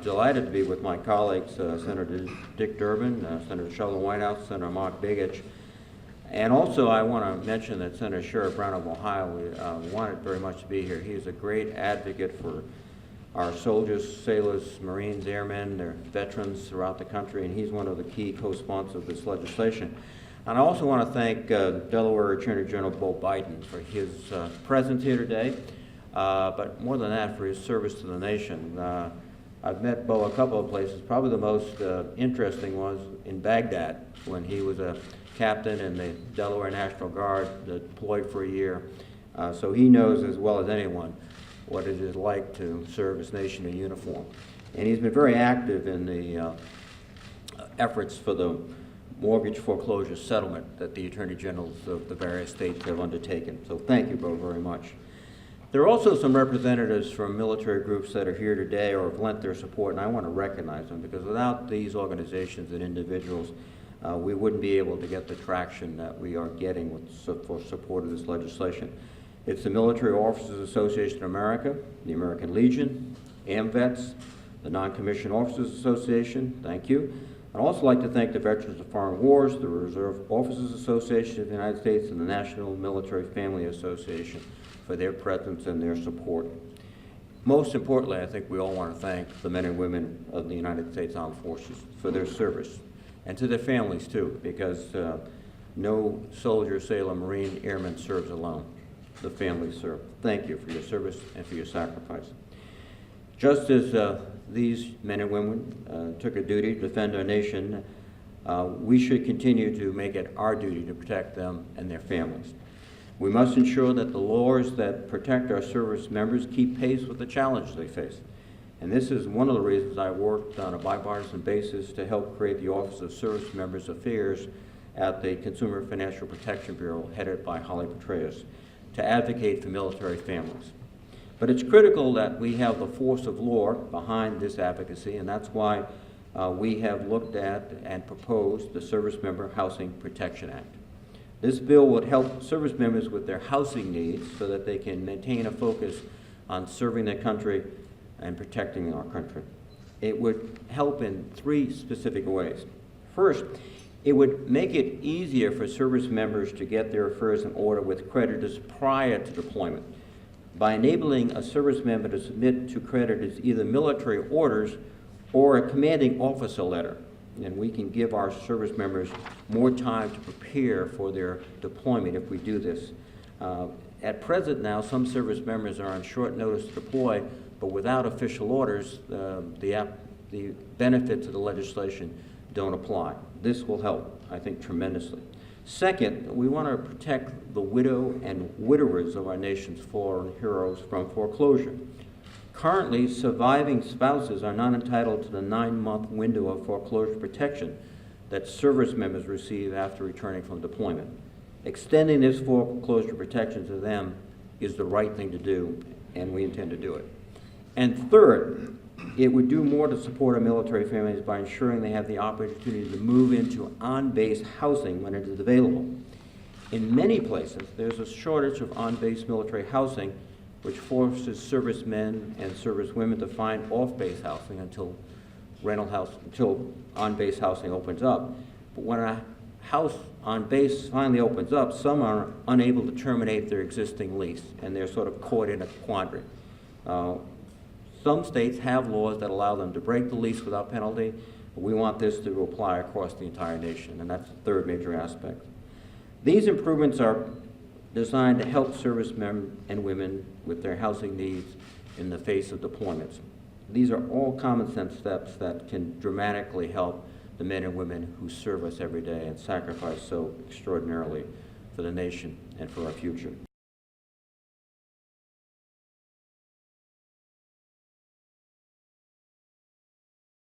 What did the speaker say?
delighted to be with my colleagues, Senator Dick Durbin, Senator Sheldon Whitehouse, Senator Begich. And also I want to mention that Senator Sheriff Brown of Ohio wanted very much to be here. He is a great advocate for our soldiers, sailors, Marines, airmen, their veterans throughout the country, and he's one of the key co-sponsors of this legislation. And I also want to thank Delaware Attorney General Beau for his presence here today, but more than that, for his service to the nation. I've met Beau a couple of places. Probably the most interesting was in Baghdad, when he was a captain in the Delaware National Guard, deployed for a year. So he knows as well as anyone what it is like to serve his nation in uniform. And he's been very active in the efforts for the mortgage foreclosure settlement that the Attorney Generals of the various states have undertaken. So thank you, Beau, very much. There are also some representatives from military groups that are here today or have lent their support, and I want to recognize them, because without these organizations and individuals, we wouldn't be able to get the traction that we are getting for support of this legislation. It's the Military Officers Association of America, the American Legion, AMVETS, the Non-Commissioned Officers Association, thank you. I'd also like to thank the Veterans of Foreign Wars, the Reserve Officers Association of the United States, and the National Military Family Association for their presence and their support. Most importantly, I think we all want to thank the men and women of the United States Armed Forces for their service, and to their families too, because no soldier, sailor, Marine, airman serves alone. The families serve. Thank you for your service and for your sacrifice. Just as these men and women took a duty to defend our nation, we should continue to make it our duty to protect them and their families. We must ensure that the laws that protect our service members keep pace with the challenges they face. And this is one of the reasons I worked on a bipartisan basis to help create the Office of Service Members Affairs at the Consumer Financial Protection Bureau, headed by Holly Petraeus, to advocate for military families. But it's critical that we have the force of law behind this advocacy, and that's why we have looked at and proposed the Service Member Housing Protection Act. This bill would help service members with their housing needs so that they can maintain a focus on serving their country and protecting our country. It would help in three specific ways. First, it would make it easier for service members to get their affairs in order with creditors prior to deployment by enabling a service member to submit to creditors either military orders or a commanding officer letter. And we can give our service members more time to prepare for their deployment if we do this. At present now, some service members are on short notice to deploy, but without official orders, the benefits of the legislation don't apply. This will help, I think, tremendously. Second, we want to protect the widow and widowers of our nation's fallen heroes from foreclosure. Currently, surviving spouses are not entitled to the 9-month window of foreclosure protection that service members receive after returning from deployment. Extending this foreclosure protection to them is the right thing to do, and we intend to do it. And third, it would do more to support our military families by ensuring they have the opportunity to move into on-base housing when it is available. In many places, there's a shortage of on-base military housing, which forces servicemen and servicewomen to find off-base housing until on-base housing opens up. But when a house on base finally opens up, some are unable to terminate their existing lease, and they're sort of caught in a quandary. Some states have laws that allow them to break the lease without penalty, but we want this to apply across the entire nation, and that's the third major aspect. These improvements are designed to help servicemen and women with their housing needs in the face of deployments. These are all common sense steps that can dramatically help the men and women who serve us every day and sacrifice so extraordinarily for the nation and for our future.